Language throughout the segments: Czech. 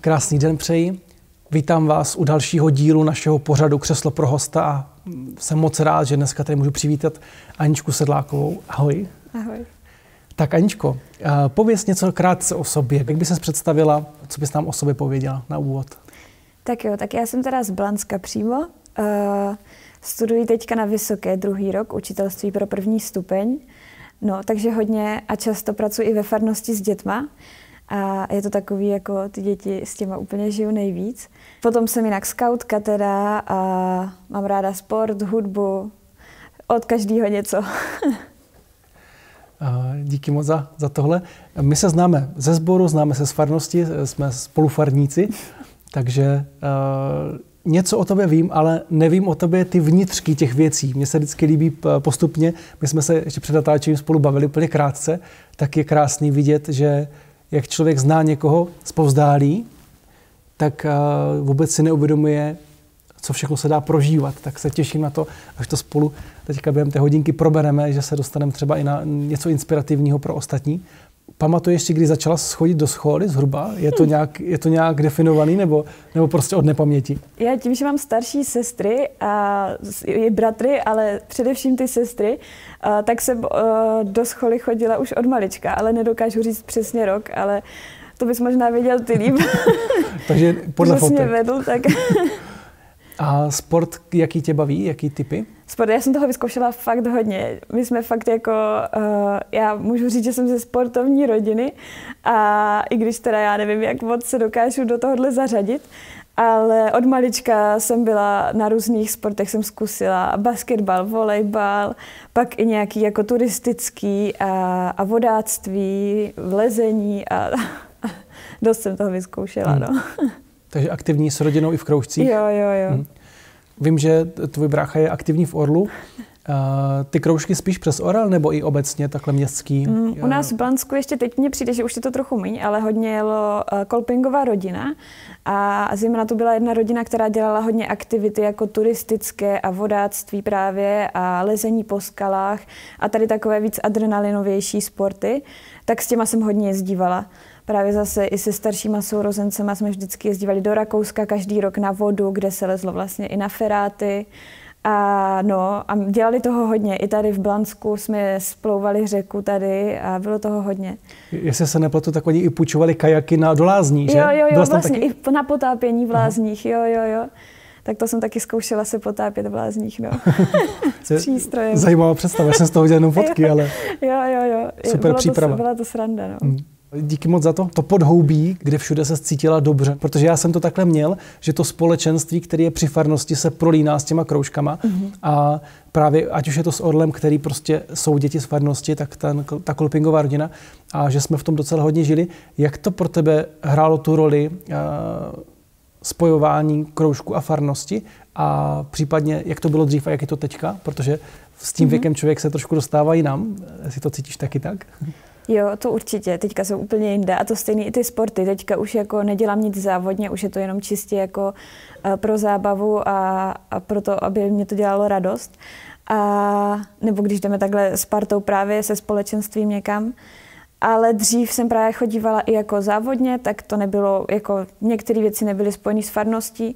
Krásný den přeji. Vítám vás u dalšího dílu našeho pořadu Křeslo pro hosta a jsem moc rád, že dneska tady můžu přivítat Aničku Sedlákovou. Ahoj. Ahoj. Tak Aničko, pověz něco krátce o sobě. Jak by ses představila, co bys nám o sobě pověděla na úvod? Tak jo, tak já jsem teda z Blanska přímo. Studuji teďka na Vysoké 2. rok učitelství pro 1. stupeň. No, takže hodně a často pracuji i ve farnosti s dětma. A je to takový, jako ty děti s těma úplně žijou nejvíc. Potom jsem jinak skautka teda a mám ráda sport, hudbu, od každého něco. Díky moc za tohle. My se známe ze sboru, známe se z farnosti, jsme spolufarníci, takže něco o tobě vím, ale nevím o tobě ty vnitřky těch věcí. Mně se vždycky líbí postupně, my jsme se ještě před natáčením spolu bavili úplně krátce, tak je krásný vidět, že jak člověk zná někoho zpovzdálí, tak vůbec si neuvědomuje, co všechno se dá prožívat. Tak se těším na to, až to spolu teďka během té hodinky probereme, že se dostaneme třeba i na něco inspirativního pro ostatní. Pamatuješ si, kdy začala chodit do školy zhruba? Je to nějak definovaný nebo prostě od nepaměti? Já tím, že mám starší sestry a i bratry, ale především ty sestry, tak jsem do školy chodila už od malička, ale nedokážu říct přesně rok, ale to bys možná věděl ty líp. Takže podle fotek. Že jsi mě vedl, tak... A sport, jaký tě baví, jaký typy? Sport, já jsem toho vyzkoušela fakt hodně. My jsme fakt jako, já můžu říct, že jsem ze sportovní rodiny a i když teda já nevím, jak moc se dokážu do tohohle zařadit, ale od malička jsem byla na různých sportech, jsem zkusila basketbal, volejbal, pak i nějaký jako turistický a vodáctví, lezení a dost jsem toho vyzkoušela, no. Takže aktivní s rodinou i v kroužcích? Jo. Vím, že tvůj brácha je aktivní v Orlu. Ty kroužky spíš přes Orel nebo i obecně takhle městský? U nás v Blansku ještě teď mně přijde, že už je to trochu míň, ale hodně jelo Kolpingová rodina. A zejména to byla jedna rodina, která dělala hodně aktivity jako turistické a vodáctví právě a lezení po skalách a tady takové víc adrenalinovější sporty. Tak s těma jsem hodně jezdívala. Právě zase i se staršíma sourozencema jsme vždycky jezdívali do Rakouska každý rok na vodu, kde se lezlo vlastně i na feráty. A dělali toho hodně. I tady v Blansku jsme splouvali řeku tady a bylo toho hodně. Jestli se nepletu, tak oni i půjčovali kajaky do lázní, že? Jo, vlastně taky? I na potápění v lázních, jo. Tak to jsem taky zkoušela se potápět v lázních, no. S přístrojem. Zajímavá představa, já jsem z toho viděl jenom fotky, ale jo. Super příprava. Byla to sranda, no. Díky moc za to podhoubí, kde všude se cítila dobře, protože já jsem to takhle měl, že to společenství, které je při farnosti, se prolíná s těma kroužkama a právě ať už je to s Orlem, který prostě jsou děti z farnosti, tak ta Kolpingová rodina a že jsme v tom docela hodně žili. Jak to pro tebe hrálo tu roli spojování kroužku a farnosti a případně jak to bylo dřív a jak je to teďka, protože s tím věkem člověk se trošku dostává jinam, jestli to cítíš taky tak? Jo, to určitě. Teďka jsou úplně jinde. A to stejný i ty sporty. Teďka už jako nedělám nic závodně, už je to jenom čistě jako pro zábavu a pro to, aby mě to dělalo radost. A nebo když jdeme takhle s partou právě se společenstvím někam. Ale dřív jsem právě chodívala i jako závodně, tak to nebylo, jako některé věci nebyly spojené s farností.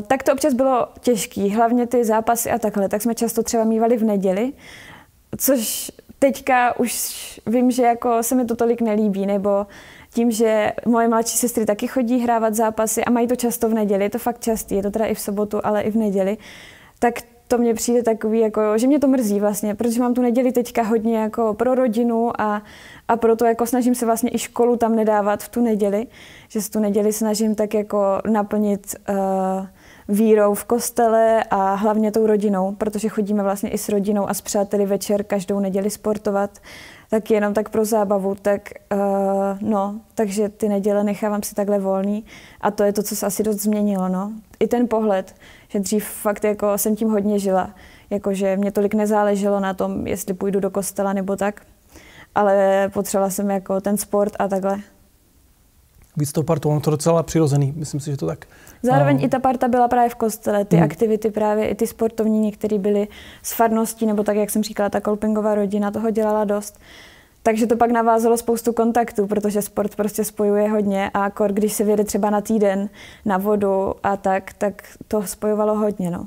Tak to občas bylo těžké, hlavně ty zápasy a takhle. Tak jsme často třeba mívali v neděli, což teďka už vím, že jako se mi to tolik nelíbí, nebo tím, že moje mladší sestry taky chodí hrávat zápasy a mají to často v neděli, je to fakt častý, je to teda i v sobotu, ale i v neděli, tak to mně přijde takový, jako, že mě to mrzí vlastně, protože mám tu neděli teďka hodně jako pro rodinu a proto jako snažím se vlastně i školu tam nedávat v tu neděli, že se tu neděli snažím tak jako naplnit vírou v kostele a hlavně tou rodinou, protože chodíme vlastně i s rodinou a s přáteli večer každou neděli sportovat, tak jenom tak pro zábavu, tak takže ty neděle nechávám si takhle volný a to je to, co se asi dost změnilo, no. I ten pohled, že dřív fakt jako jsem tím hodně žila, jakože mě tolik nezáleželo na tom, jestli půjdu do kostela nebo tak, ale potřebovala jsem jako ten sport a takhle. Víc tou partou, ono to docela přirozený, myslím si, že to tak. Zároveň i ta parta byla právě v kostele, ty aktivity právě, i ty sportovní, některé byly s farností, nebo tak, jak jsem říkala, ta Kolpingová rodina toho dělala dost. Takže to pak navázalo spoustu kontaktů, protože sport prostě spojuje hodně a když se vyjede třeba na týden na vodu a tak to spojovalo hodně. No.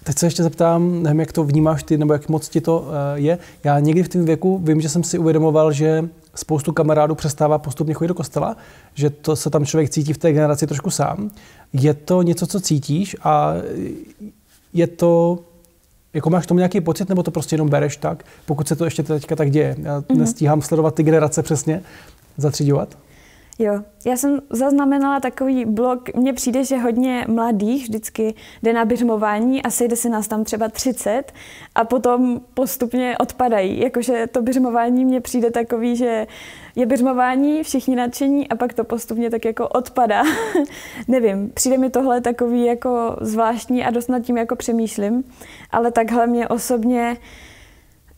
Teď se ještě zeptám, nevím, jak to vnímáš ty, nebo jak moc ti to je. Já někdy v tom věku vím, že jsem si uvědomoval, že spoustu kamarádů přestává postupně chodit do kostela, že to se tam člověk cítí v té generaci trošku sám. Je to něco, co cítíš a je to, jako máš tomu nějaký pocit, nebo to prostě jenom bereš tak, pokud se to ještě teďka tak děje? Já nestíhám sledovat ty generace přesně, zatříďovat. Jo, já jsem zaznamenala takový blok, mně přijde, že hodně mladých vždycky jde na běžmování a sejde se nás tam třeba 30 a potom postupně odpadají. Jakože to běžmování mně přijde takový, že je běžmování, všichni nadšení a pak to postupně tak jako odpadá. Nevím, přijde mi tohle takový jako zvláštní a dost nad tím jako přemýšlím, ale takhle mě osobně,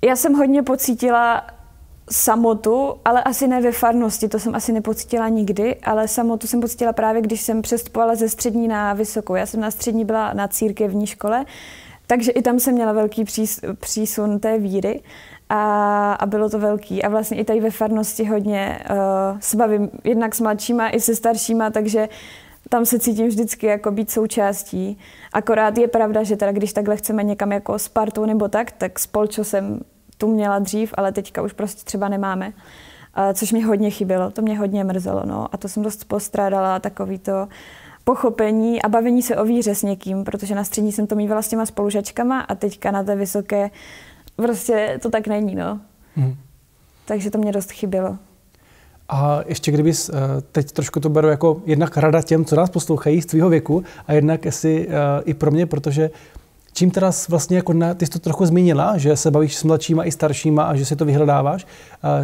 já jsem hodně pocítila samotu, ale asi ne ve farnosti, to jsem asi nepocítila nikdy, ale samotu jsem pocítila právě, když jsem přestupovala ze střední na vysokou. Já jsem na střední byla na církevní škole, takže i tam jsem měla velký přísun té víry a bylo to velký. A vlastně i tady ve farnosti hodně se bavím jednak s mladšíma i se staršíma, takže tam se cítím vždycky jako být součástí. Akorát je pravda, že teda když takhle chceme někam jako s partou nebo tak spolčo jsem tu měla dřív, ale teďka už prostě třeba nemáme. Což mě hodně chybělo, to mě hodně mrzelo. No. A to jsem dost postrádala, takový to pochopení a bavení se o víře s někým, protože na střední jsem to mývala s těma spolužačkama a teďka na té vysoké prostě to tak není. No. Takže to mě dost chybělo. A ještě kdybys, teď trošku to beru jako jednak rada těm, co nás poslouchají z tvýho věku a jednak i pro mě, protože čím teda vlastně, jako ty jsi to trochu zmínila, že se bavíš s mladšíma i staršíma a že si to vyhledáváš,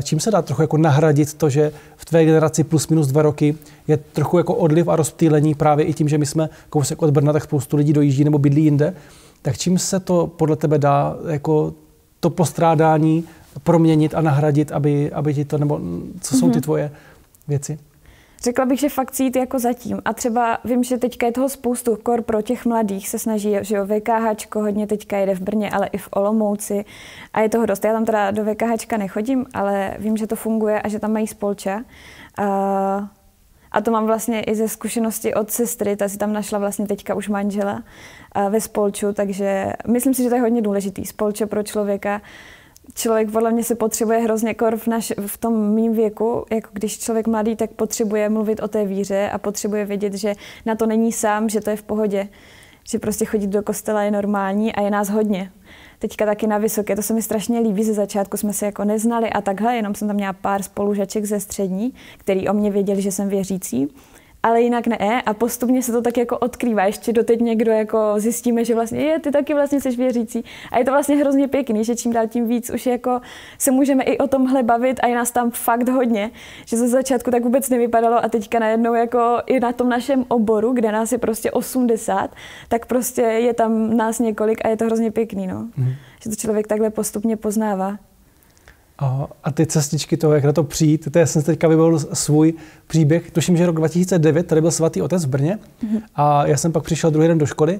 čím se dá trochu jako nahradit to, že v tvé generaci plus minus 2 roky je trochu jako odliv a rozptýlení právě i tím, že my jsme kousek od Brna, tak spoustu lidí dojíždí nebo bydlí jinde, tak čím se to podle tebe dá jako to postrádání proměnit a nahradit, aby ti to, nebo co jsou ty tvoje věci? Řekla bych, že fakt jít jako zatím. A třeba vím, že teďka je toho spoustu, kor pro těch mladých se snaží, že jo, VKHčko hodně teďka jede v Brně, ale i v Olomouci. A je toho dost. Já tam teda do VKHčka nechodím, ale vím, že to funguje a že tam mají spolča. A to mám vlastně i ze zkušenosti od sestry, ta si tam našla vlastně teďka už manžela ve spolču, takže myslím si, že to je hodně důležitý. Spolčo pro člověka. Člověk podle mě se potřebuje hrozně v tom mým věku, jako když člověk mladý, tak potřebuje mluvit o té víře a potřebuje vědět, že na to není sám, že to je v pohodě, že prostě chodit do kostela je normální a je nás hodně. Teďka taky na vysoké, to se mi strašně líbí, ze začátku jsme se jako neznali a takhle, jenom jsem tam měla pár spolužaček ze střední, který o mě věděli, že jsem věřící. Ale jinak ne a postupně se to tak jako odkrývá. Ještě doteď někdo jako zjistíme, že vlastně ty taky vlastně jsi věřící. A je to vlastně hrozně pěkný, že čím dál tím víc už jako se můžeme i o tomhle bavit a je nás tam fakt hodně. Že ze začátku tak vůbec nevypadalo a teďka najednou jako i na tom našem oboru, kde nás je prostě 80, tak prostě je tam nás několik a je to hrozně pěkný, no. Že to člověk takhle postupně poznává. A ty cestičky toho, jak na to přijít, to já jsem teďka vybavil svůj příběh. Tuším, že rok 2009, tady byl svatý otec v Brně a já jsem pak přišel druhý den do školy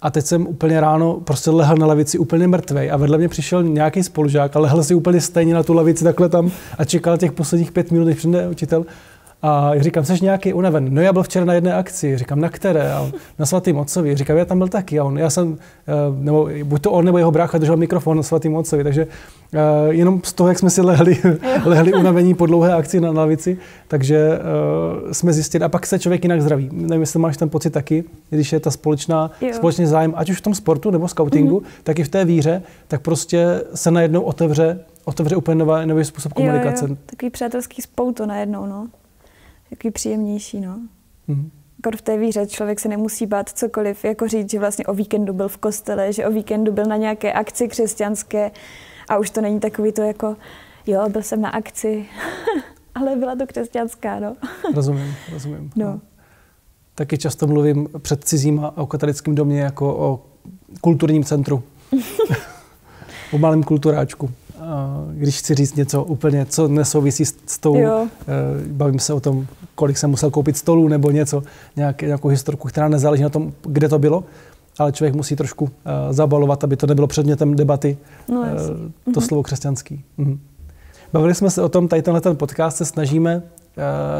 a teď jsem úplně ráno prostě lehl na lavici úplně mrtvej a vedle mě přišel nějaký spolužák a lehl si úplně stejně na tu lavici takhle tam a čekal těch posledních 5 minut, než přijde učitel. A říkám, jsi nějaký unaven? No já byl včera na jedné akci, říkám, na které? A na svatým otcovi. Říkám, já tam byl taky. A já jsem, nebo buď to on nebo jeho brácha držel mikrofon na svatým otcovi. Takže jenom z toho, jak jsme si lehli unavení po dlouhé akci na lavici, takže jsme zjistili. A pak se člověk jinak zdraví. Nevím, jestli máš ten pocit taky, když je ta společný zájem, ať už v tom sportu nebo skautingu, tak i v té víře, tak prostě se najednou otevře úplně nový způsob komunikace. Jo. Takový přátelský spouto najednou, no. Takový příjemnější, no. Jako v té víře člověk se nemusí bát cokoliv, jako říct, že vlastně o víkendu byl v kostele, že o víkendu byl na nějaké akci křesťanské a už to není takový to jako, jo, byl jsem na akci, ale byla to křesťanská, no. Rozumím. No. Taky často mluvím před cizím a o katolickém domě jako o kulturním centru. O malém kulturáčku. Když chci říct něco úplně, co nesouvisí s tou, bavím se o tom, kolik jsem musel koupit stolů nebo něco, nějakou historku, která nezáleží na tom, kde to bylo, ale člověk musí trošku zabalovat, aby to nebylo předmětem debaty, to slovo křesťanský. Bavili jsme se o tom, tady ten podcast se snažíme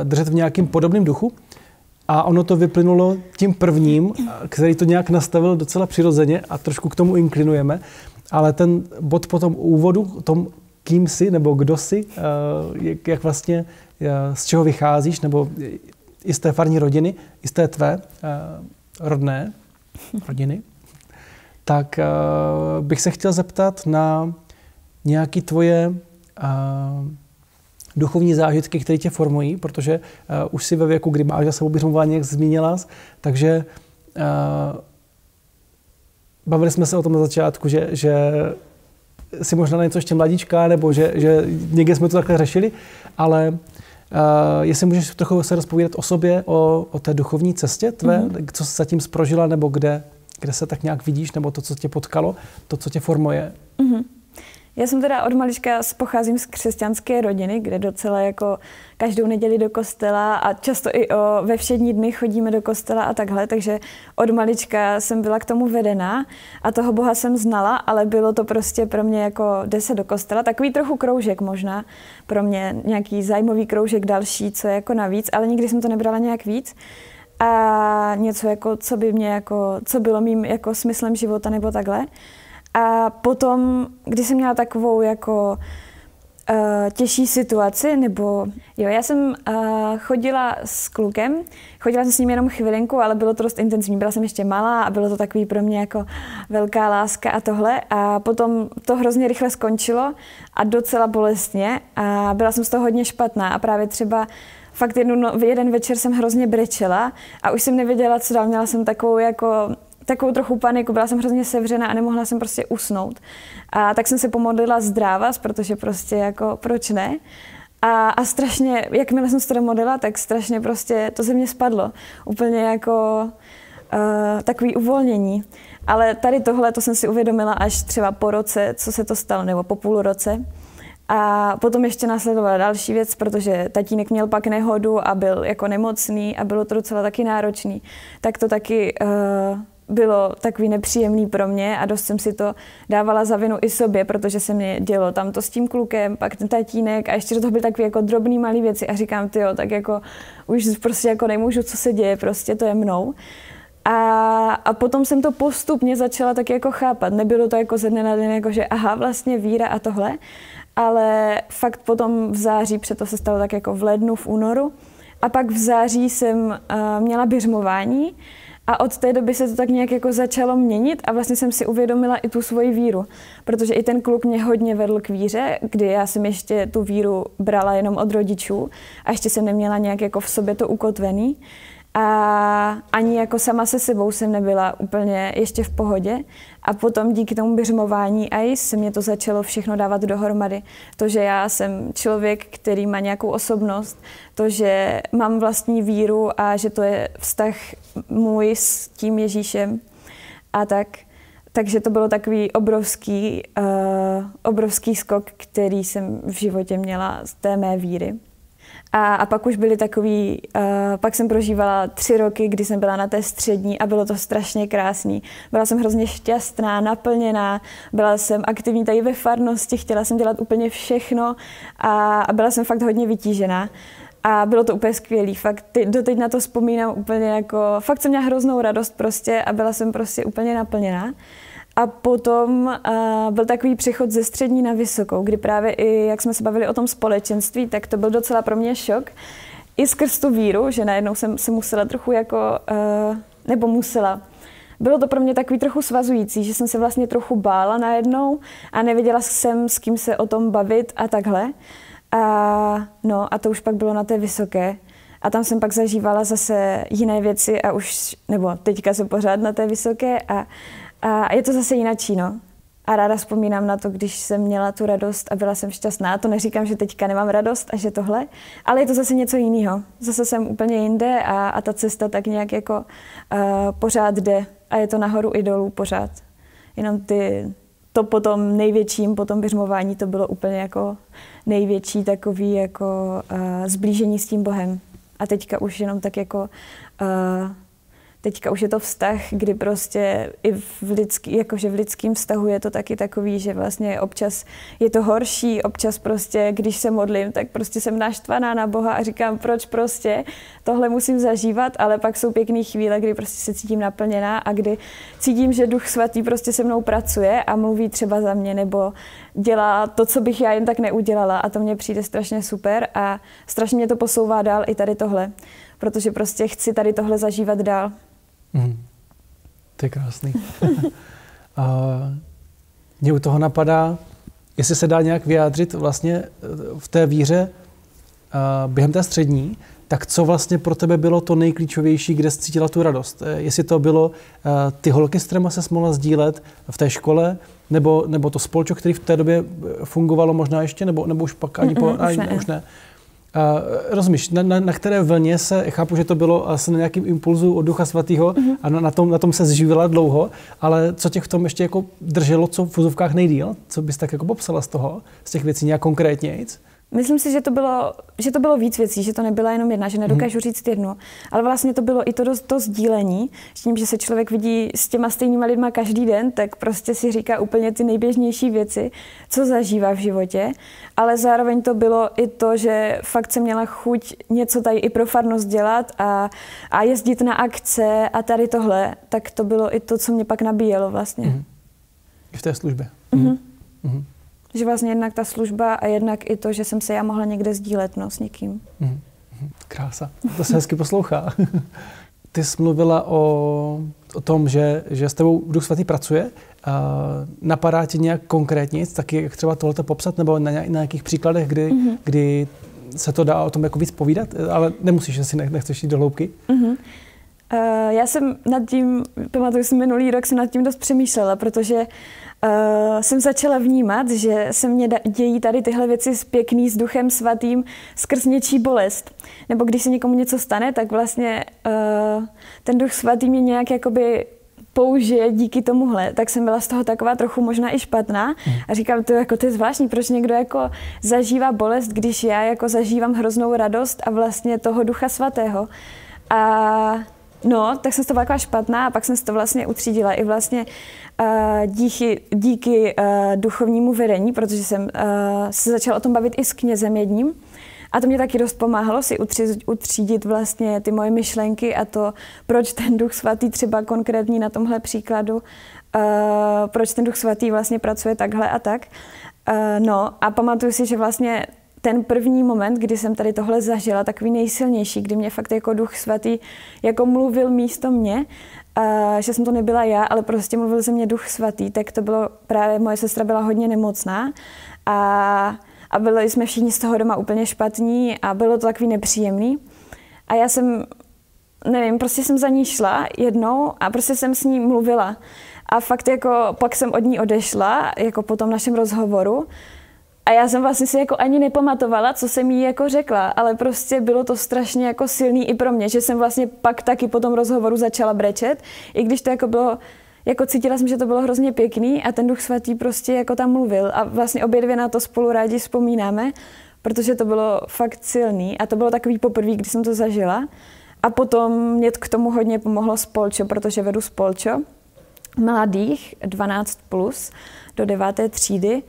držet v nějakým podobném duchu a ono to vyplynulo tím prvním, který to nějak nastavil docela přirozeně a trošku k tomu inklinujeme, ale ten bod po tom úvodu, tom kým jsi nebo kdo jsi, jak vlastně, z čeho vycházíš, nebo i z té farní rodiny, i z té tvé rodné rodiny, tak bych se chtěl zeptat na nějaké tvoje duchovní zážitky, které tě formují, protože už si ve věku, kdy máš za sebou běžmování, jak zmínila, takže bavili jsme se o tom na začátku, že si možná něco ještě mladíčka, nebo že někde jsme to takhle řešili, ale jestli můžeš trochu se rozpovídat o sobě, o té duchovní cestě tvé, co jsi zatím prožila, nebo kde se tak nějak vidíš, nebo to, co tě potkalo, to, co tě formuje. Já jsem teda od malička pocházím z křesťanské rodiny, kde docela jako každou neděli do kostela a často i ve všední dny chodíme do kostela a takhle, takže od malička jsem byla k tomu vedená a toho Boha jsem znala, ale bylo to prostě pro mě jako 10 do kostela, takový trochu kroužek možná, pro mě nějaký zájmový kroužek další, co je jako navíc, ale nikdy jsem to nebrala nějak víc. A něco jako, co bylo mým jako smyslem života nebo takhle. A potom, když jsem měla takovou jako těžší situaci, nebo jo, já jsem chodila s klukem, chodila jsem s ním jenom chvilinku, ale bylo to dost intenzivní, byla jsem ještě malá a bylo to takový pro mě jako velká láska a tohle. A potom to hrozně rychle skončilo a docela bolestně a byla jsem z toho hodně špatná a právě třeba fakt jeden večer jsem hrozně brečela a už jsem nevěděla, co dál, měla jsem takovou trochu paniku, byla jsem hrozně sevřená a nemohla jsem prostě usnout. A tak jsem se pomodlila zdrávas, protože prostě jako proč ne? A strašně, jakmile jsem se to modlila, tak strašně prostě to ze mě spadlo. Úplně jako takový uvolnění. Ale tady tohle, to jsem si uvědomila až třeba po roce, co se to stalo, nebo po půl roce. A potom ještě následovala další věc, protože tatínek měl pak nehodu a byl jako nemocný a bylo to docela taky náročný. Tak to taky bylo takový nepříjemný pro mě a dost jsem si to dávala za vinu i sobě, protože se mě dělo tam to s tím klukem, pak ten tatínek a ještě to byly takové jako drobný malé věci a říkám, tyjo, tak jako už prostě jako nemůžu, co se děje, prostě to je mnou. A potom jsem to postupně začala tak jako chápat. Nebylo to jako ze dne na den, jako že aha, vlastně víra a tohle, ale fakt potom v září, to se stalo tak jako v lednu, v únoru a pak v září jsem měla běžmování. A od té doby se to tak nějak jako začalo měnit a vlastně jsem si uvědomila i tu svoji víru, protože i ten kluk mě hodně vedl k víře, kdy já jsem ještě tu víru brala jenom od rodičů a ještě jsem neměla nějak jako v sobě to ukotvený. A ani jako sama se sebou jsem nebyla úplně ještě v pohodě. A potom díky tomu běžmování se mě to začalo všechno dávat dohromady. To, že já jsem člověk, který má nějakou osobnost, to, že mám vlastní víru a že to je vztah můj s tím Ježíšem a tak. Takže to bylo takový obrovský skok, který jsem v životě měla z té mé víry. A pak už byly pak jsem prožívala 3 roky, kdy jsem byla na té střední a bylo to strašně krásný. Byla jsem hrozně šťastná, naplněná, byla jsem aktivní tady ve farnosti, chtěla jsem dělat úplně všechno a byla jsem fakt hodně vytížená. A bylo to úplně skvělý, fakt doteď na to vzpomínám úplně jako, fakt jsem měla hroznou radost prostě a byla jsem prostě úplně naplněná. A potom byl takový přechod ze střední na vysokou, kdy právě i, jak jsme se bavili o tom společenství, tak to byl docela pro mě šok. I skrz tu víru, že najednou jsem se musela trochu Bylo to pro mě takový trochu svazující, že jsem se vlastně trochu bála najednou a nevěděla jsem, s kým se o tom bavit a takhle. A to už pak bylo na té vysoké. A tam jsem pak zažívala zase jiné věci teďka jsem pořád na té vysoké a je to zase jinačí, no. A ráda vzpomínám na to, když jsem měla tu radost a byla jsem šťastná. A to neříkám, že teďka nemám radost a že tohle, ale je to zase něco jiného. Zase jsem úplně jinde a ta cesta tak nějak jako pořád jde a je to nahoru i dolů pořád. Jenom to potom největším, po tom běžmování to bylo úplně jako největší takový jako zblížení s tím Bohem. A teďka už jenom tak jako Teďka už je to vztah, kdy prostě i v lidském vztahu je to taky takový, že vlastně občas je to horší, občas prostě, když se modlím, tak prostě jsem naštvaná na Boha a říkám, proč prostě tohle musím zažívat, ale pak jsou pěkné chvíle, kdy prostě se cítím naplněná a kdy cítím, že Duch Svatý prostě se mnou pracuje a mluví třeba za mě nebo dělá to, co bych já jen tak neudělala a to mně přijde strašně super a strašně mě to posouvá dál i tady tohle, protože prostě chci tady tohle zažívat dál. To je krásný. Mě u toho napadá, jestli se dá nějak vyjádřit vlastně v té víře během té střední, tak co vlastně pro tebe bylo to nejklíčovější, kde jsi cítila tu radost? Jestli to bylo ty holky, s kterýma se mohla sdílet v té škole, nebo to spolčo, který v té době fungovalo možná ještě, nebo už pak ani už ne. Rozumíš, na které vlně se, chápu, že to bylo asi na nějakým impulzu od Ducha Svatého a na tom se zživila dlouho, ale co tě v tom ještě jako drželo, co v vozovkách nejdýl? Co bys tak jako popsala z těch věcí nějak konkrétnějc? Myslím si, že to bylo víc věcí, že to nebyla jenom jedna, že nedokážu říct jednu, ale vlastně to bylo i to sdílení, s tím, že se člověk vidí s těma stejnýma lidma každý den, tak prostě si říká úplně ty nejběžnější věci, co zažívá v životě, ale zároveň to bylo i to, že fakt jsem měla chuť něco tady i pro farnost dělat a jezdit na akce a tady tohle, tak to bylo i to, co mě pak nabíjelo vlastně. I v té službě. Že vlastně jednak ta služba a jednak i to, že jsem se já mohla někde sdílet s někým. Krása. To se hezky poslouchá. Ty jsi mluvila o tom, že s tebou Duch Svatý pracuje. Napadá ti nějak konkrétně, taky jak třeba tohleto popsat, nebo na nějakých příkladech, kdy se to dá o tom jako víc povídat, ale nemusíš, jestli nechceš jít do hloubky. Já jsem nad tím, pamatuju si minulý rok, jsem nad tím dost přemýšlela, protože jsem začala vnímat, že se mně dějí tady tyhle věci pěkný s Duchem Svatým skrz něčí bolest. Nebo když se někomu něco stane, tak vlastně ten Duch Svatý mě nějak jakoby použije díky tomuhle, tak jsem byla z toho taková trochu možná i špatná a říkám, to je zvláštní, proč někdo jako zažívá bolest, když já jako zažívám hroznou radost a vlastně toho Ducha Svatého. A no, tak jsem z toho byla taková špatná a pak jsem si to vlastně utřídila i vlastně díky duchovnímu vedení, protože jsem se začala o tom bavit i s knězem jedním a to mě taky dost pomáhalo si utřídit vlastně ty moje myšlenky a to, proč ten Duch Svatý třeba konkrétní na tomhle příkladu, proč ten Duch Svatý vlastně pracuje takhle a tak. No a pamatuju si, že vlastně ten první moment, kdy jsem tady tohle zažila, takový nejsilnější, kdy mě fakt jako Duch Svatý jako mluvil místo mě, že jsem to nebyla já, ale prostě mluvil ze mě Duch Svatý, tak to bylo právě, moje sestra byla hodně nemocná a byli jsme všichni z toho doma úplně špatní a bylo to takový nepříjemný. A já jsem, nevím, prostě jsem za ní šla jednou a prostě jsem s ní mluvila. A fakt jako pak jsem od ní odešla, jako po tom našem rozhovoru. A já jsem vlastně si jako ani nepamatovala, co jsem jí jako řekla, ale prostě bylo to strašně jako silný i pro mě, že jsem vlastně pak taky po tom rozhovoru začala brečet, i když to jako bylo, jako cítila jsem, že to bylo hrozně pěkný a ten Duch Svatý prostě jako tam mluvil a vlastně obě dvě na to spolu rádi vzpomínáme, protože to bylo fakt silný a to bylo takový poprvé, kdy jsem to zažila a potom mě k tomu hodně pomohlo spolčo, protože vedu spolčo mladých 12+ do 9. třídy.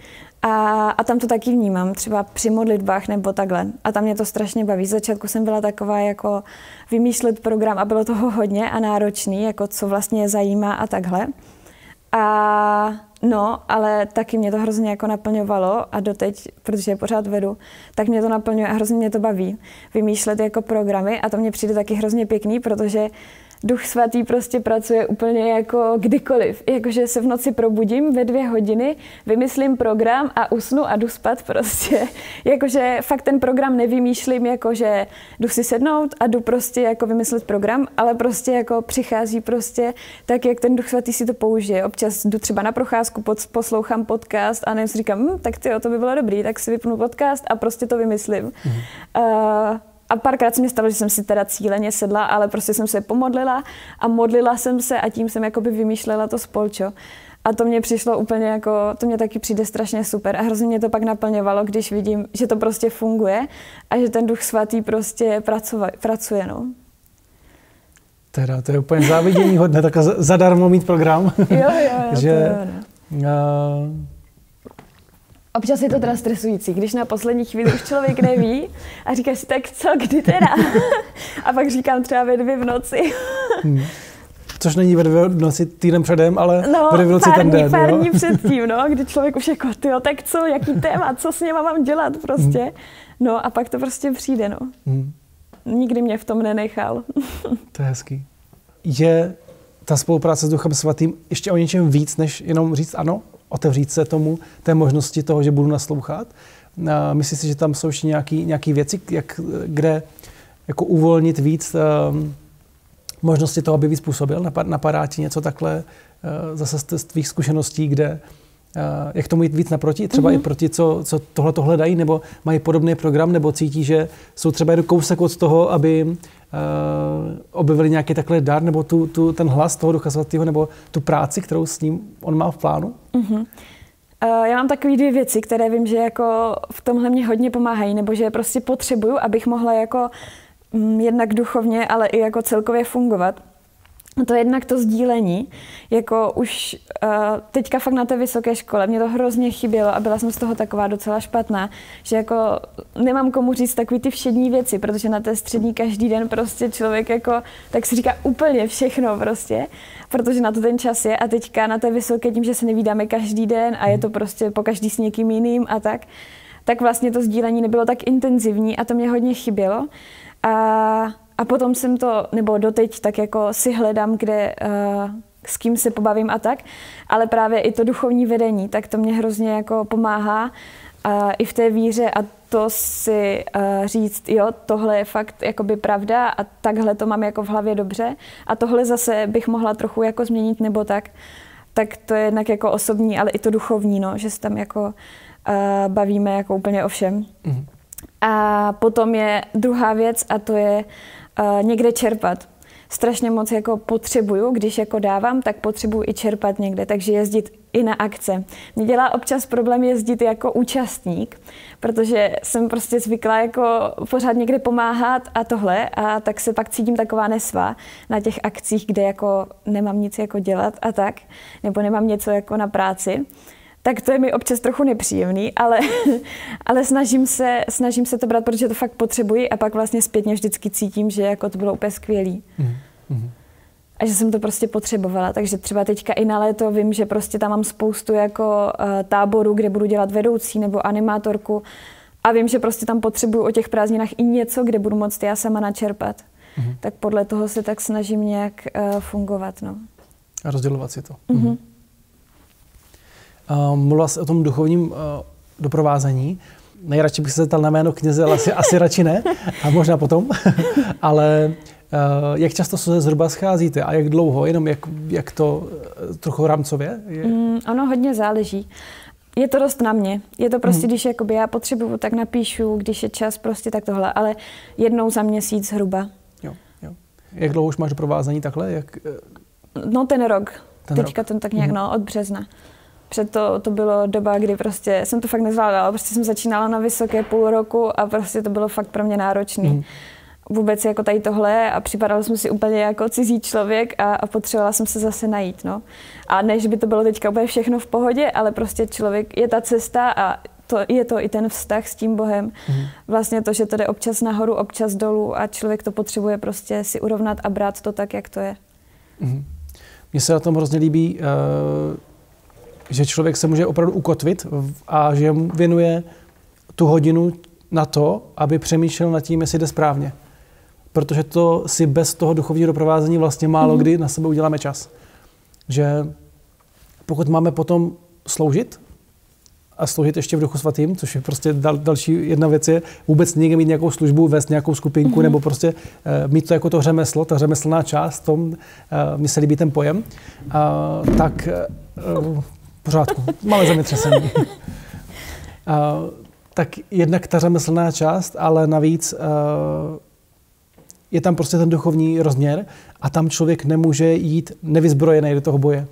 A tam to taky vnímám, třeba při modlitbách nebo takhle. A tam mě to strašně baví. Z začátku jsem byla taková jako vymýšlet program a bylo toho hodně a náročný, jako co vlastně je zajímá a takhle. A no, ale taky mě to hrozně jako naplňovalo a doteď, protože je pořád vedu, tak mě to naplňuje a hrozně mě to baví. Vymýšlet jako programy a to mně přijde taky hrozně pěkný, protože Duch Svatý prostě pracuje úplně jako kdykoliv. Jakože se v noci probudím ve 2 hodiny, vymyslím program a usnu a jdu spát prostě. Jakože fakt ten program nevymýšlím, jakože jdu si sednout a jdu prostě jako vymyslet program, ale prostě jako přichází prostě tak, jak ten Duch Svatý si to použije. Občas jdu třeba na procházku, poslouchám podcast a nevím, si říkám, tak tyjo, to by bylo dobrý, tak si vypnu podcast a prostě to vymyslím. A párkrát se mi stalo, že jsem si teda cíleně sedla, ale prostě jsem se pomodlila a modlila jsem se a tím jsem jakoby vymýšlela to spolčo. A to mě přišlo úplně jako, to mě taky přijde strašně super a hrozně mě to pak naplňovalo, když vidím, že to prostě funguje a že ten Duch Svatý prostě pracuje, no. Teda, to je úplně závidění hodné, tak zadarmo mít program. Jo, že, občas je to teda stresující, když na poslední chvíli už člověk neví a říká si, tak co, kdy teda? A pak říkám třeba ve 2 v noci. Což není ve 2 v noci týden předem, ale ve 2 v noci ten den. Pár dní předtím, no, kdy člověk už jako, tyjo, tak co, jaký téma, co s něma mám dělat prostě. No a pak to prostě přijde, no. Nikdy mě v tom nenechal. To je hezký. Je ta spolupráce s Duchem Svatým ještě o něčem víc, než jenom říct ano? Otevřít se tomu, té možnosti toho, že budu naslouchat? Myslíš si, že tam jsou ještě nějaké věci, kde jako uvolnit víc možnosti toho, aby víc působil? Napadá ti něco takhle zase z tvých zkušeností, kde jak tomu jít víc naproti? Třeba i proti, co tohle hledají, nebo mají podobný program, nebo cítí, že jsou třeba jen kousek od toho, aby objevili nějaký takhle dar, nebo ten hlas toho Ducha Svatého, nebo tu práci, kterou s ním on má v plánu? Já mám takové 2 věci, které vím, že jako v tomhle mě hodně pomáhají, nebo že je prostě potřebuju, abych mohla jako jednak duchovně, ale i jako celkově fungovat. To je jednak to sdílení, jako už teďka fakt na té vysoké škole, mě to hrozně chybělo a byla jsem z toho taková docela špatná, že jako nemám komu říct takový ty všední věci, protože na té střední každý den prostě člověk jako, tak si říká úplně všechno prostě, protože na to ten čas je a teďka na té vysoké tím, že se nevídáme každý den a je to prostě po každý s někým jiným a tak vlastně to sdílení nebylo tak intenzivní a to mě hodně chybělo. A potom jsem to, nebo doteď tak jako si hledám, kde, s kým se pobavím a tak, ale právě i to duchovní vedení, tak to mě hrozně jako pomáhá i v té víře a to si říct, jo, tohle je fakt jakoby pravda a takhle to mám jako v hlavě dobře a tohle zase bych mohla trochu jako změnit nebo tak to je jednak jako osobní, ale i to duchovní, no, že se tam jako bavíme jako úplně o všem. A potom je druhá věc a to je někde čerpat. Strašně moc jako potřebuju, když jako dávám, tak potřebuju i čerpat někde, takže jezdit i na akce. Mě dělá občas problém jezdit jako účastník, protože jsem prostě zvyklá jako pořád někde pomáhat a tohle a tak se pak cítím taková nesvá na těch akcích, kde jako nemám nic jako dělat a tak, nebo nemám něco jako na práci. Tak to je mi občas trochu nepříjemný, ale snažím se to brát, protože to fakt potřebuji a pak vlastně zpětně vždycky cítím, že jako to bylo úplně skvělý. A že jsem to prostě potřebovala, takže třeba teďka i na léto vím, že prostě tam mám spoustu jako táborů, kde budu dělat vedoucí nebo animátorku a vím, že prostě tam potřebuju o těch prázdninách i něco, kde budu moct já sama načerpat. Tak podle toho se tak snažím nějak fungovat. No. A rozdělovat si to. Mluvila jsi o tom duchovním doprovázení. Nejradši bych se zeptal na jméno kněze, ale asi radši ne, a možná potom. Ale jak často se zhruba scházíte a jak dlouho? Jenom jak to trochu rámcově je? Ono hodně záleží. Je to dost na mě. Je to prostě, když jakoby já potřebuju, tak napíšu, když je čas, prostě tak tohle, ale jednou za měsíc zhruba. Jo. Jak dlouho už máš doprovázení takhle? No ten rok. Teďka ten tak nějak, od března. Před to bylo doba, kdy prostě jsem to fakt nezvládala. Prostě jsem začínala na vysoké půl roku a prostě to bylo fakt pro mě náročný. Vůbec jako tady tohle a připadala jsem si úplně jako cizí člověk a potřebovala jsem se zase najít. No. A ne, že by to bylo teďka úplně všechno v pohodě, ale prostě člověk je ta cesta a je to i ten vztah s tím Bohem. Vlastně to, že to jde občas nahoru, občas dolů a člověk to potřebuje prostě si urovnat a brát to tak, jak to je. Mně se na tom hrozně líbí, že člověk se může opravdu ukotvit a že věnuje tu hodinu na to, aby přemýšlel nad tím, jestli jde správně. Protože to si bez toho duchovního doprovázení vlastně málo kdy na sebe uděláme čas. Že pokud máme potom sloužit a sloužit ještě v Duchu Svatým, což je prostě další jedna věc je vůbec někde mít nějakou službu, vést nějakou skupinku nebo prostě mít to jako to řemeslo, ta řemeslná část, tom mně se líbí ten pojem, tak pořádku, máme zemětřesení. Tak jednak ta řemeslná část, ale navíc je tam prostě ten duchovní rozměr a tam člověk nemůže jít nevyzbrojený do toho boje,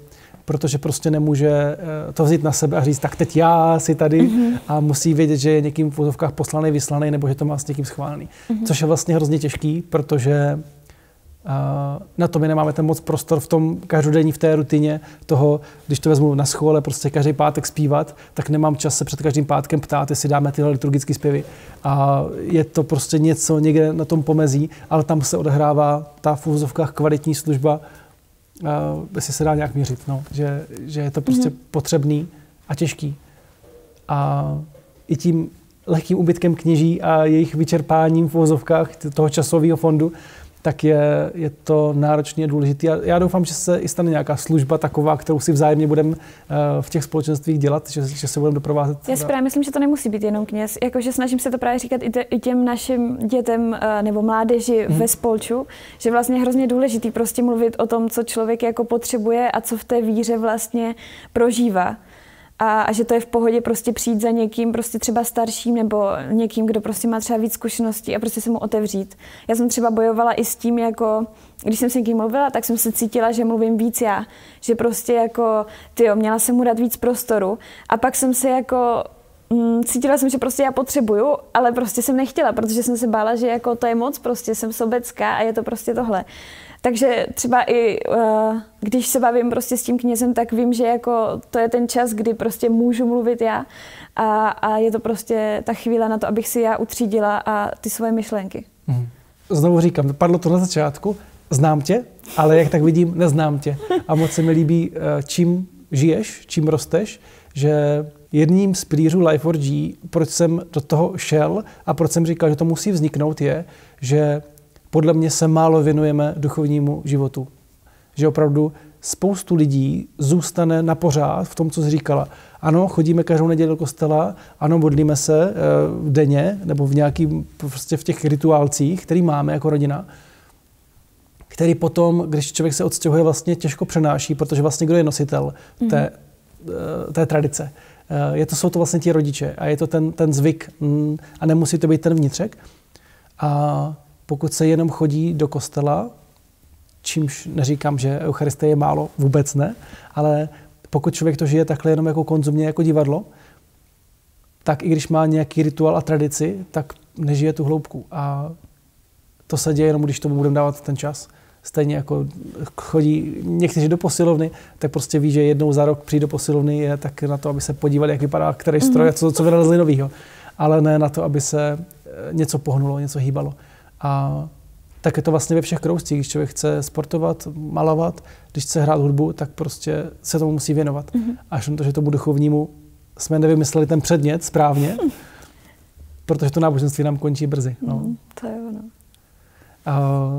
protože prostě nemůže to vzít na sebe a říct, tak teď já si tady a musí vědět, že je někým v vozovkách poslaný, vyslaný nebo že to má s někým schválený. Což je vlastně hrozně těžký, protože Na to my nemáme ten moc prostor v tom každodenní, v té rutině toho, když to vezmu na schole, prostě každý pátek zpívat, tak nemám čas se před každým pátkem ptát, jestli dáme tyhle liturgické zpěvy. A je to prostě něco někde na tom pomezí, ale tam se odehrává ta v uvozovkách kvalitní služba, jestli se dá nějak měřit, no. Že je to prostě potřebný a těžký. A i tím lehkým úbytkem kněží a jejich vyčerpáním v uvozovkách toho časového fondu, tak je to náročně důležité. Já doufám, že se i stane nějaká služba taková, kterou si vzájemně budeme v těch společenstvích dělat, že se budeme doprovázet. Já si právě myslím, že to nemusí být jenom kněz. Jakože snažím se to právě říkat i těm našim dětem nebo mládeži ve spolču, že vlastně je hrozně důležitý prostě mluvit o tom, co člověk jako potřebuje a co v té víře vlastně prožívá. A že to je v pohodě prostě přijít za někým prostě třeba starším nebo někým, kdo prostě má třeba víc zkušeností a prostě se mu otevřít. Já jsem třeba bojovala i s tím, jako když jsem s někým mluvila, tak jsem se cítila, že mluvím víc já. Že prostě jako, měla jsem mu dát víc prostoru a pak jsem se jako cítila jsem, že prostě já potřebuju, ale prostě jsem nechtěla, protože jsem se bála, že jako to je moc, prostě jsem sobecká a je to prostě tohle. Takže třeba i když se bavím prostě s tím knězem, tak vím, že jako to je ten čas, kdy prostě můžu mluvit já a je to prostě ta chvíle na to, abych si já utřídila a ty svoje myšlenky. Znovu říkám, padlo to na začátku, znám tě, ale jak tak vidím, neznám tě. A moc se mi líbí, čím žiješ, čím rosteš, že jedním z pilířů Life4G, proč jsem do toho šel a proč jsem říkal, že to musí vzniknout, je, že podle mě se málo věnujeme duchovnímu životu. Že opravdu spoustu lidí zůstane na pořád v tom, co jsi říkala. Ano, chodíme každou neděli do kostela, ano, modlíme se denně nebo v nějakým, prostě v těch rituálcích, který máme jako rodina, který potom, když člověk se odstěhuje, vlastně těžko přenáší, protože vlastně kdo je nositel té tradice. Jsou to vlastně ti rodiče a je to ten zvyk a nemusí to být ten vnitřek. A pokud se jenom chodí do kostela, čímž neříkám, že Eucharistie je málo, vůbec ne, ale pokud člověk to žije takhle jenom jako konzumně, jako divadlo, tak i když má nějaký rituál a tradici, tak nežije tu hloubku. A to se děje jenom, když tomu budeme dávat ten čas. Stejně jako chodí někteří do posilovny, tak prostě ví, že jednou za rok přijít do posilovny je tak na to, aby se podívali, jak vypadá který stroj a co vynalezli novýho. Ale ne na to, aby se něco pohnulo, něco hýbalo. A tak je to vlastně ve všech kroužcích. Když člověk chce sportovat, malovat, když chce hrát hudbu, tak prostě se tomu musí věnovat. Až na to, že tomu duchovnímu jsme nevymysleli ten předmět správně, protože to náboženství nám končí brzy. No. To je ono.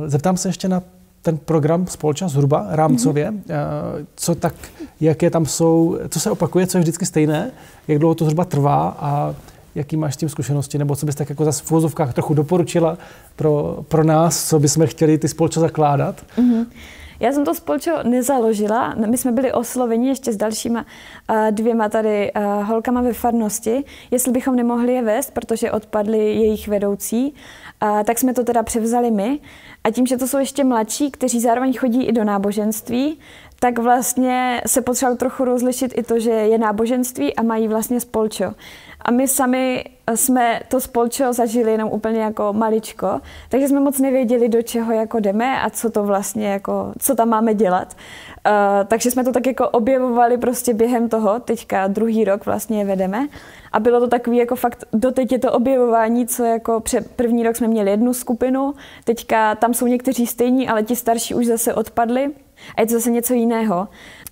Zeptám se ještě na ten program Spolča zhruba rámcově. Jaké tam jsou, co se opakuje, co je vždycky stejné, jak dlouho to zhruba trvá a jaký máš s tím zkušenosti, nebo co bys tak jako zase v uvozovkách trochu doporučila pro nás, co bychom chtěli ty spolčo zakládat? Já jsem to spolčo nezaložila, my jsme byli osloveni ještě s dalšíma dvěma tady holkama ve farnosti, jestli bychom nemohli je vést, protože odpadli jejich vedoucí, tak jsme to teda převzali my. A tím, že to jsou ještě mladší, kteří zároveň chodí i do náboženství, tak vlastně se potřebovalo trochu rozlišit i to, že je náboženství a mají vlastně spolčo. A my sami jsme to spolčo zažili jenom úplně jako maličko, takže jsme moc nevěděli, do čeho jako jdeme a co to vlastně jako, co tam máme dělat. Takže jsme to tak jako objevovali prostě během toho, teďka druhý rok vlastně je vedeme. A bylo to takový jako fakt, doteď je to objevování, co jako první rok jsme měli jednu skupinu, teďka tam jsou někteří stejní, ale ti starší už zase odpadli a je to zase něco jiného.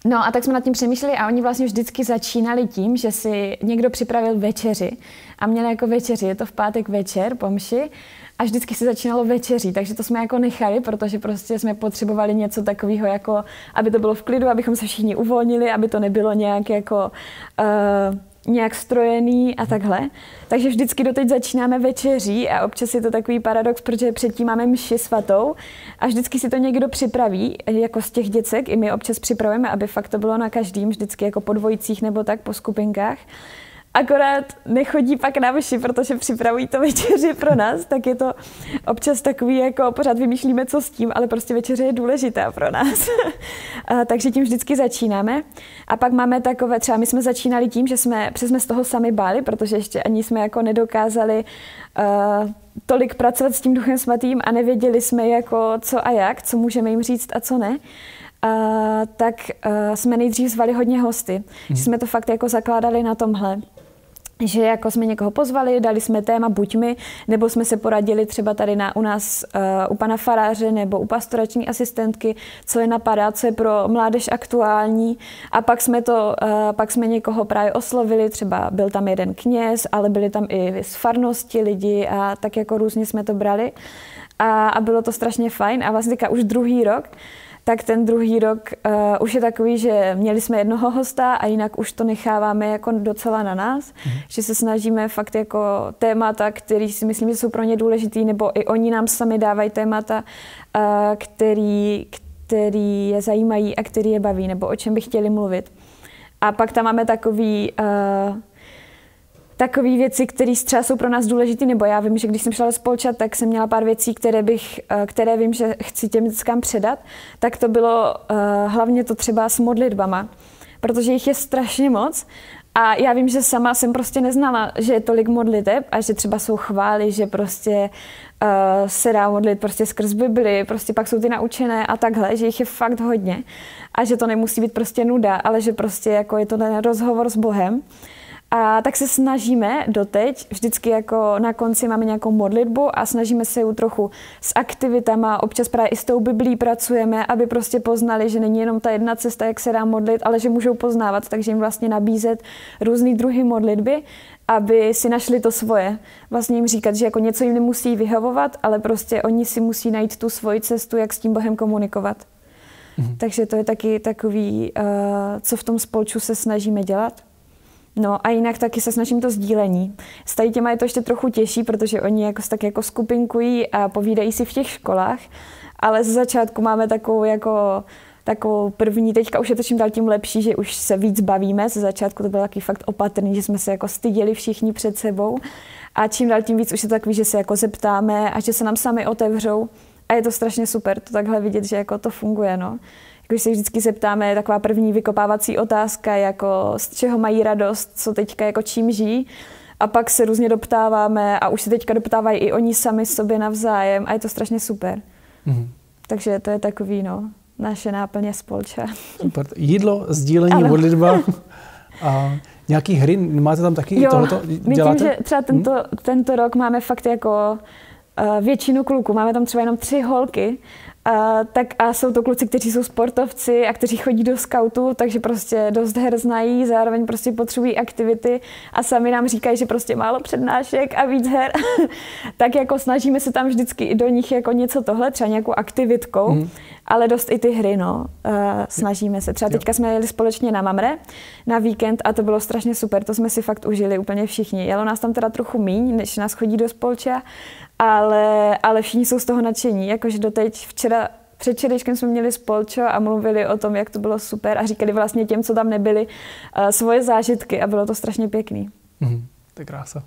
No a tak jsme nad tím přemýšleli a oni vlastně vždycky začínali tím, že si někdo připravil večeři a měli jako večeři, je to v pátek večer po mši a vždycky se začínalo večeří, takže to jsme jako nechali, protože prostě jsme potřebovali něco takového, jako aby to bylo v klidu, abychom se všichni uvolnili, aby to nebylo nějak jako nějak strojený a takhle. Takže vždycky doteď začínáme večeří a občas je to takový paradox, protože předtím máme mši svatou a vždycky si to někdo připraví, jako z těch děcek, i my občas připravujeme, aby fakt to bylo na každým, vždycky jako po dvojicích nebo tak, po skupinkách. Akorát nechodí pak na mši, protože připravují to večeři pro nás, tak je to občas takový, jako pořád vymýšlíme, co s tím, ale prostě večeře je důležitá pro nás. Takže tím vždycky začínáme. A pak máme takové, třeba my jsme začínali tím, že jsme z toho sami báli, protože ještě ani jsme jako nedokázali tolik pracovat s tím Duchem svatým a nevěděli jsme jako co a jak, co můžeme jim říct a co ne. Tak jsme nejdřív zvali hodně hosty. Že jsme to fakt jako zakládali na tomhle. Že jako jsme někoho pozvali, dali jsme téma buď my, nebo jsme se poradili třeba tady u nás u pana faráře nebo u pastorační asistentky, co je napadá, co je pro mládež aktuální. A pak jsme někoho právě oslovili, třeba byl tam jeden kněz, ale byli tam i z farnosti lidi a tak jako různě jsme to brali. A bylo to strašně fajn a vlastně už druhý rok, tak ten druhý rok už je takový, že měli jsme jednoho hosta a jinak už to necháváme jako docela na nás, že se snažíme fakt jako témata, který si myslím, že jsou pro ně důležitý, nebo i oni nám sami dávají témata, který je zajímají a který je baví, nebo o čem by chtěli mluvit. A pak tam máme takové věci, které třeba jsou pro nás důležité, nebo já vím, že když jsem šla do spolčat, tak jsem měla pár věcí, které vím, že chci těm dětskám předat, tak to bylo hlavně to třeba s modlitbama, protože jich je strašně moc a já vím, že sama jsem prostě neznala, že je tolik modliteb a že třeba jsou chvály, že prostě se dá modlit prostě skrz Bibli, prostě pak jsou ty naučené a takhle, že jich je fakt hodně a že to nemusí být prostě nuda, ale že prostě jako je to ten rozhovor s Bohem. A tak se snažíme doteď, vždycky jako na konci máme nějakou modlitbu a snažíme se ju trochu s aktivitama, občas právě i s tou Biblí pracujeme, aby prostě poznali, že není jenom ta jedna cesta, jak se dá modlit, ale že můžou poznávat, takže jim vlastně nabízet různý druhy modlitby, aby si našli to svoje. Vlastně jim říkat, že jako něco jim nemusí vyhovovat, ale prostě oni si musí najít tu svoji cestu, jak s tím Bohem komunikovat. Takže to je taky takový, co v tom spolču se snažíme dělat. No a jinak taky se snažím to sdílení. S tady těma je to ještě trochu těžší, protože oni tak jako skupinkují a povídají si v těch školách, ale ze začátku máme takovou první, teďka už je to čím dál tím lepší, že už se víc bavíme. Ze začátku to bylo taky fakt opatrný, že jsme se jako styděli všichni před sebou a čím dál tím víc už je to takový, že se jako zeptáme a že se nám sami otevřou a je to strašně super to takhle vidět, že jako to funguje, no. Když se vždycky zeptáme, taková první vykopávací otázka, jako z čeho mají radost, co teďka jako čím žijí. A pak se různě doptáváme a už se teďka doptávají i oni sami sobě navzájem a je to strašně super. Takže to je takový, no, naše náplně spolča. Super. Jídlo, sdílení, modlitba a nějaký hry, máte tam taky tohleto děláte? Myslím, že třeba tento rok máme fakt jako většinu kluků, máme tam třeba jenom 3 holky, a jsou to kluci, kteří jsou sportovci a kteří chodí do skautu, takže prostě dost her znají, zároveň prostě potřebují aktivity a sami nám říkají, že prostě málo přednášek a víc her. Tak jako snažíme se tam vždycky i do nich jako něco tohle, třeba nějakou aktivitkou, ale dost i ty hry, no. Snažíme se. Třeba teďka jsme jeli společně na Mamre na víkend a to bylo strašně super, to jsme si fakt užili úplně všichni. Jelo nás tam teda trochu míň, než nás chodí do spolča, ale všichni jsou z toho nadšení, jakože doteď předvčerejškem jsme měli spolčo a mluvili o tom, jak to bylo super a říkali vlastně těm, co tam nebyli, svoje zážitky a bylo to strašně pěkný. To je krása.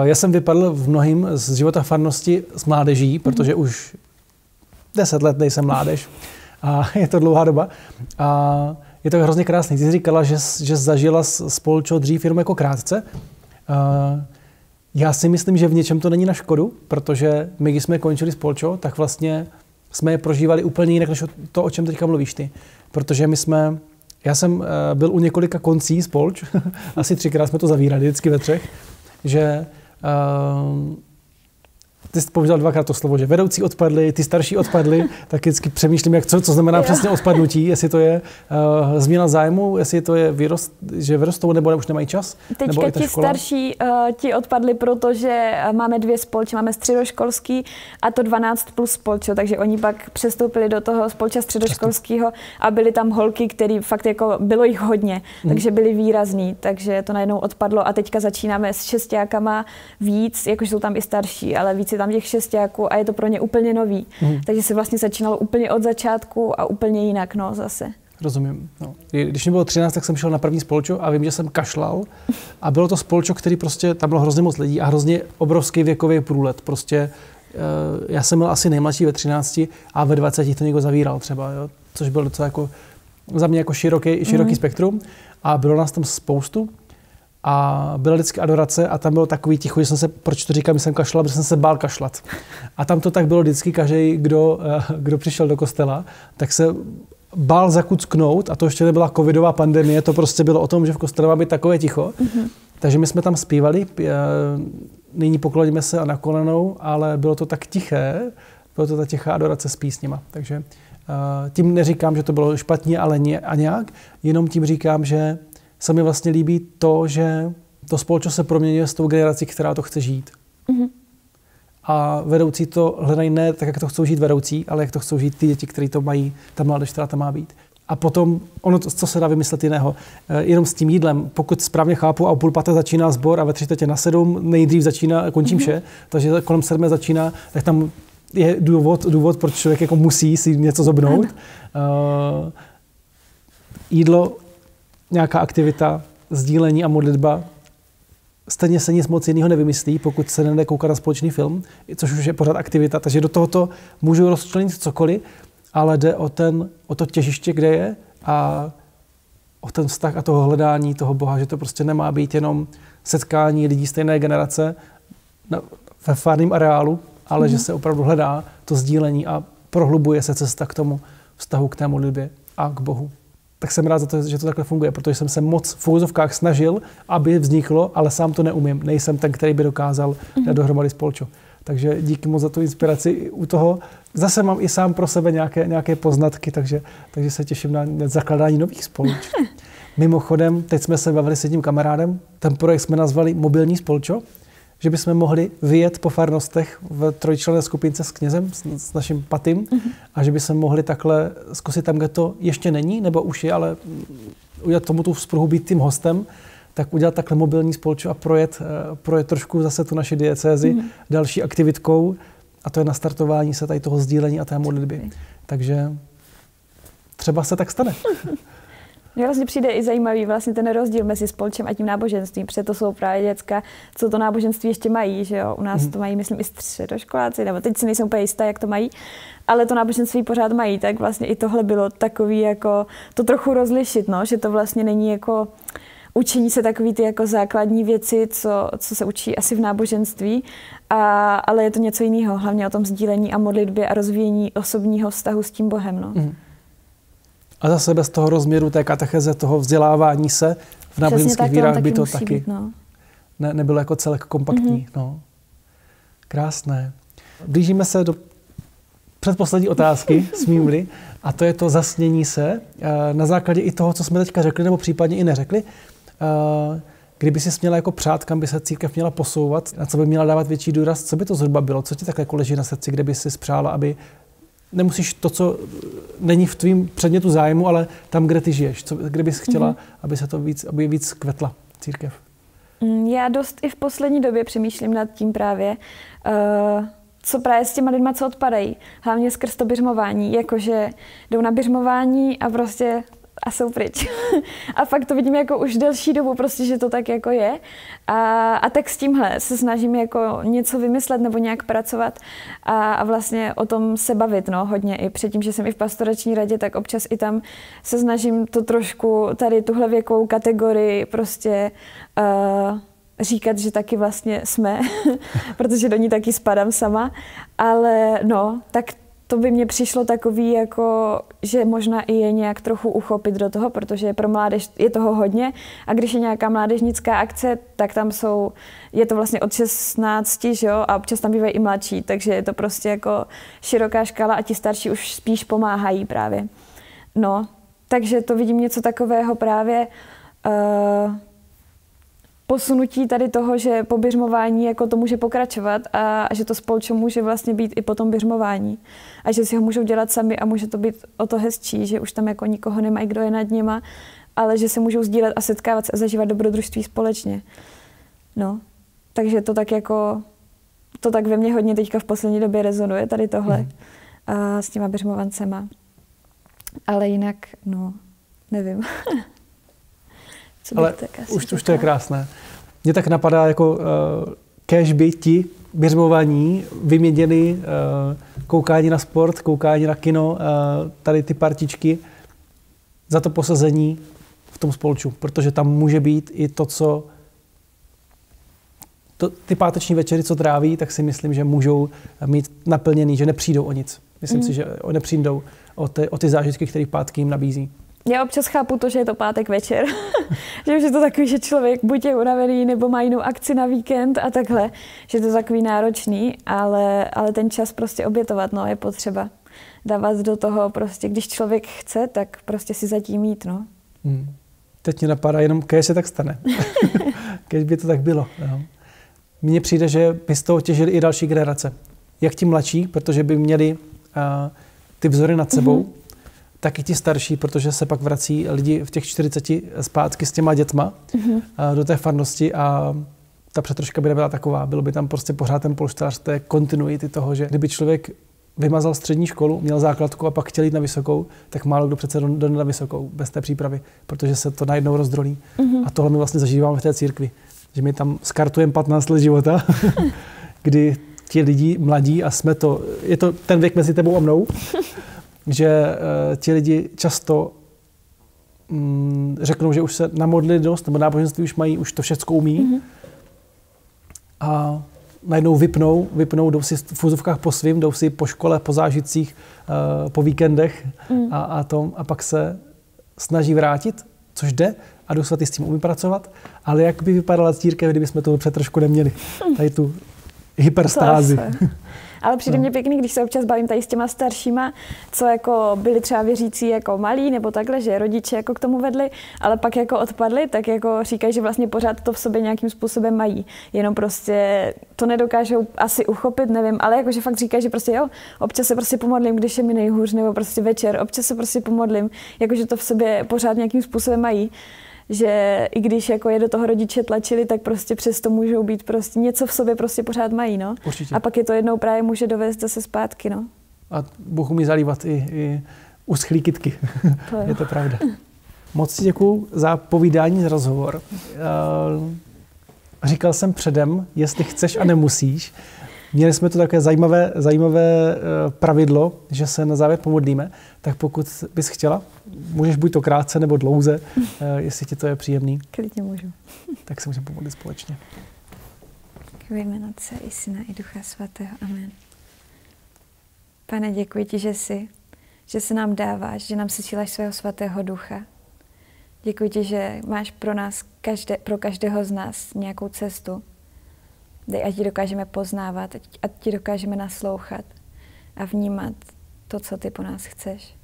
Já jsem vypadl v mnohým z života farnosti s mládeží, protože už 10 let nejsem mládež a je to dlouhá doba. A je to hrozně krásný. Ty jsi říkala, že zažila spolčo dřív jenom jako krátce. Já si myslím, že v něčem to není na škodu, protože my, když jsme končili spolčo, tak vlastně jsme je prožívali úplně jinak, než to, o čem teďka mluvíš ty. Protože já jsem byl u několika koncí spolč, asi 3krát jsme to zavírali, vždycky ve 3, že ty jsi použil 2krát to slovo, že vedoucí odpadli, ty starší odpadli, tak vždycky přemýšlím, co znamená přesně odpadnutí, jestli to je změna zájmu, jestli to je že vyrostou, nebo už nemají čas. Teďka ti starší ti odpadli, protože máme 2 spolče, máme středoškolský a to 12 plus spolčo, takže oni pak přestoupili do toho spolča středoškolského a byly tam holky, který fakt jako bylo jich hodně, takže byly výrazný, takže to najednou odpadlo a teďka začínáme s šestákama víc, jakože jsou tam i starší, ale víc tam těch šestáků a je to pro ně úplně nový. Takže se vlastně začínalo úplně od začátku a úplně jinak, no zase. Rozumím. No. Když mi bylo 13, tak jsem šel na první spolčo a vím, že jsem kašlal. A bylo to spolčo, který prostě, tam bylo hrozně moc lidí a hrozně obrovský věkový průlet. Prostě já jsem byl asi nejmladší ve 13 a ve 20 to někdo zavíral třeba, jo? Což bylo docela jako za mě jako široký spektrum. A bylo nás tam spoustu. A byla vždycky adorace a tam bylo takový ticho, že jsem se, proč to říkám, že jsem kašlal, protože jsem se bál kašlat. A tam to tak bylo vždycky, každý, kdo přišel do kostela, tak se bál zakucknout a to ještě nebyla covidová pandemie, to prostě bylo o tom, že v kostele má být takové ticho. Takže my jsme tam zpívali, nyní pokloníme se a na kolenou, ale bylo to tak tiché, bylo to ta tichá adorace s písněma. Takže tím neříkám, že to bylo špatně, ale nějak, jenom tím říkám, že se mi vlastně líbí to, že to společnost se proměňuje s tou generací, která to chce žít. A vedoucí to hledají ne tak, jak to chcou žít vedoucí, ale jak to chcou žít ty děti, které to mají, ta mládež, která tam má být. A potom, ono, co se dá vymyslet jiného, jenom s tím jídlem, pokud správně chápu, a o 6:30 začíná sbor a ve 6:45 nejdřív končím vše, takže kolem 7 začíná, tak tam je důvod, proč člověk jako musí si něco zobnout. Jídlo, nějaká aktivita, sdílení a modlitba. Stejně se nic moc jiného nevymyslí, pokud se nejde koukat na společný film, což už je pořád aktivita. Takže do tohoto můžu rozčlenit cokoliv, ale jde o to těžiště, kde je a o ten vztah a toho hledání toho Boha, že to prostě nemá být jenom setkání lidí stejné generace ve farném areálu, ale že se opravdu hledá to sdílení a prohlubuje se cesta k tomu vztahu, k té modlitbě a k Bohu. Tak jsem rád za to, že to takhle funguje, protože jsem se moc v úvozovkách snažil, aby vzniklo, ale sám to neumím. Nejsem ten, který by dokázal dát dohromady spolčo. Takže díky moc za tu inspiraci u toho. Zase mám i sám pro sebe nějaké poznatky, takže se těším na zakladání nových spolč. Mimochodem, teď jsme se bavili s jedním kamarádem, ten projekt jsme nazvali Mobilní spolčo, že bychom mohli vyjet po farnostech v trojčlenné skupince s knězem, s naším patym, a že bychom mohli takhle zkusit tam, kde to ještě není, nebo už je, ale udělat tomu tu vzpruhu, být tím hostem, tak udělat takhle mobilní spolčo a projet trošku zase tu naši diecézi další aktivitkou, a to je nastartování se tady toho sdílení a té modlitby. Takže třeba se tak stane. Mně vlastně přijde i zajímavý vlastně ten rozdíl mezi spolčem a tím náboženstvím, protože to jsou právě děcka, co to náboženství ještě mají, že jo? U nás to mají, myslím, i středoškoláci, nebo teď si nejsem úplně jistá, jak to mají, ale to náboženství pořád mají, tak vlastně i tohle bylo takový jako to trochu rozlišit, no? Že to vlastně není jako učení se takový ty jako základní věci, co se učí asi v náboženství, ale je to něco jiného, hlavně o tom sdílení a modlitbě a rozvíjení osobního vztahu s tím Bohem, no. A zase bez toho rozměru té katecheze, toho vzdělávání se v náboženských vírách by to taky být, no. Nebylo jako celek kompaktní. No. Krásné. Blížíme se do předposlední otázky, smím-li, a to je to zasnění se na základě i toho, co jsme teďka řekli, nebo případně i neřekli. Kdyby si měla jako přát, kam by se církev měla posouvat, na co by měla dávat větší důraz, co by to zhruba bylo? Co ti takhle jako leží na srdci, kde by si přála, aby nemusíš to, co není v tvým předmětu zájmu, ale tam, kde ty žiješ. Kde bys chtěla, aby víc kvetla církev? Já dost i v poslední době přemýšlím nad tím právě, co právě s těma lidma, co odpadají. Hlavně skrz to biřmování, jakože jdou na biřmování a prostě a jsou pryč. A fakt to vidím jako už delší dobu, prostě, že to tak jako je. A tak s tímhle se snažím jako něco vymyslet nebo nějak pracovat a vlastně o tom se bavit, no, hodně. I předtím, že jsem i v pastorační radě, tak občas i tam se snažím to trošku tady tuhle věkovou kategorii prostě říkat, že taky vlastně jsme, protože do ní taky spadám sama. Ale no, tak to by mně přišlo takový, jako, že možná i je nějak trochu uchopit do toho, protože pro mládež je toho hodně. A když je nějaká mládežnická akce, tak tam je to vlastně od 16, že jo, a občas tam bývají i mladší, takže je to prostě jako široká škála a ti starší už spíš pomáhají právě. No, takže to vidím něco takového právě posunutí tady toho, že po biřmování jako to může pokračovat a že to spolčo může vlastně být i po tom biřmování. A že si ho můžou dělat sami a může to být o to hezčí, že už tam jako nikoho nemají, kdo je nad nima, ale že se můžou sdílet a setkávat se a zažívat dobrodružství společně. No, takže to tak ve mně hodně teďka v poslední době rezonuje tady tohle a s těma biřmovancema. Ale jinak, no, nevím. Ale už to je krásné. Mně tak napadá, jako kéž by ti běžmovaní vyměnili koukání na sport, koukání na kino, tady ty partičky za to posazení v tom spolču, protože tam může být i to, co ty páteční večery, co tráví, tak si myslím, že můžou mít naplněný, že nepřijdou o nic. Myslím si, že nepřijdou o ty zážitky, které pátky jim nabízí. Já občas chápu to, že je to pátek večer. Že už je to takový, že člověk buď je unavený, nebo má jinou akci na víkend a takhle. Že je to takový náročný, ale ten čas prostě obětovat, no, je potřeba. Dávat do toho prostě, když člověk chce, tak prostě si zatím jít, no. Teď mě napadá jenom, kéž se tak stane. Kéž by to tak bylo. No. Mně přijde, že by z toho těžili i další generace. Jak ti mladší, protože by měli ty vzory nad sebou, tak i ti starší, protože se pak vrací lidi v těch 40 zpátky s těma dětma do té farnosti a ta přetroška by nebyla taková. Bylo by tam prostě pořád ten polštář té kontinuity toho, že kdyby člověk vymazal střední školu, měl základku a pak chtěl jít na vysokou, tak málo kdo přece jde na vysokou bez té přípravy, protože se to najednou rozdrolí. A tohle my vlastně zažíváme v té církvi, že my tam skartujeme 15 let života, kdy ti lidi mladí a jsme to, je to ten věk mezi tebou a mnou, že ti lidi často řeknou, že už se namodlili dost, nebo náboženství už mají, už to všechno umí a najednou vypnou, jdou si v úzovkách po svým, jdou si po škole, po zážitcích, po víkendech a pak se snaží vrátit, což jde a Duch Svatý s tím umí pracovat, ale jak by vypadala církev, kdyby jsme to trošku neměli, tady tu hyperstázi. Ale přijde mně pěkný, když se občas bavím tady s těma staršíma, co jako byli třeba věřící jako malí nebo takhle, že rodiče jako k tomu vedli, ale pak jako odpadli, tak jako říkají, že vlastně pořád to v sobě nějakým způsobem mají. Jenom prostě to nedokážou asi uchopit, nevím, ale jakože fakt říkají, že prostě jo, občas se prostě pomodlím, když je mi nejhůř, nebo prostě večer, občas se prostě pomodlím, jakože to v sobě pořád nějakým způsobem mají. Že i když jako je do toho rodiče tlačili, tak prostě přesto můžou být prostě něco v sobě prostě pořád mají, no. Určitě. A pak je to jednou právě může dovést zase zpátky, no. A Bůh umí zalívat i uschlý kytky. Je to pravda. Moc ti děkuju za povídání, za rozhovor. Říkal jsem předem, jestli chceš a nemusíš. Měli jsme to takové zajímavé pravidlo, že se na závěr pomodlíme, tak pokud bys chtěla, můžeš buď to krátce nebo dlouze, jestli ti to je příjemný. Klidně můžu. Tak se můžeme pomodlit společně. Ve jménu Otce i Syna i Ducha Svatého. Amen. Pane, děkuji ti, že se nám dáváš, že nám sesíláš svého svatého ducha. Děkuji ti, že máš pro nás, pro každého z nás nějakou cestu. Dej, ať ti dokážeme poznávat, ať ti dokážeme naslouchat a vnímat to, co ty po nás chceš.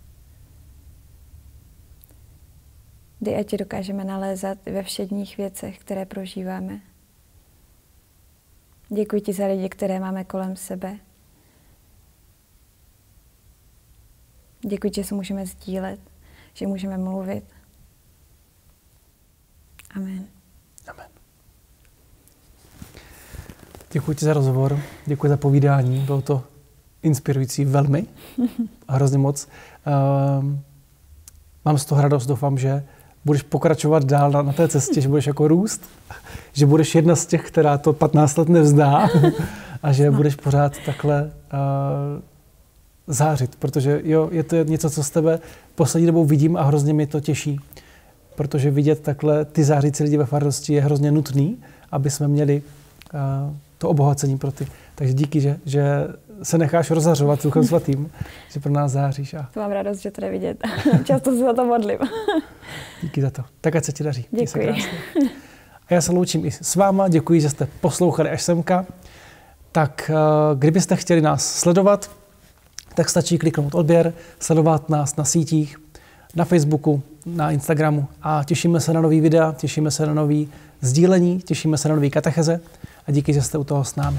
Dej, ať ti dokážeme nalézat ve všedních věcech, které prožíváme. Děkuji ti za lidi, které máme kolem sebe. Děkuji ti, že se můžeme sdílet, že můžeme mluvit. Amen. Amen. Děkuji ti za rozhovor, děkuji za povídání, bylo to inspirující velmi a hrozně moc. Mám z toho radost, doufám, že budeš pokračovat dál na té cestě, že budeš jako růst, že budeš jedna z těch, která to 15 let nevzdá a že budeš pořád takhle zářit, protože jo, je to něco, co z tebe poslední dobou vidím a hrozně mě to těší, protože vidět takhle ty zářící lidi ve farnosti je hrozně nutný, aby jsme měli to obohacení pro ty. Takže díky, že se necháš rozhařovat Duchem Svatým, že pro nás záříš. To mám radost, že to jde vidět. Často se za to modlím. Díky za to. Tak ať se ti daří. Děkuji. A já se loučím i s váma. Děkuji, že jste poslouchali až semka. Tak kdybyste chtěli nás sledovat, tak stačí kliknout odběr, sledovat nás na sítích, na Facebooku, na Instagramu a těšíme se na nový videa, těšíme se na nový sdílení, těšíme se na nový katecheze a díky, že jste u toho s námi.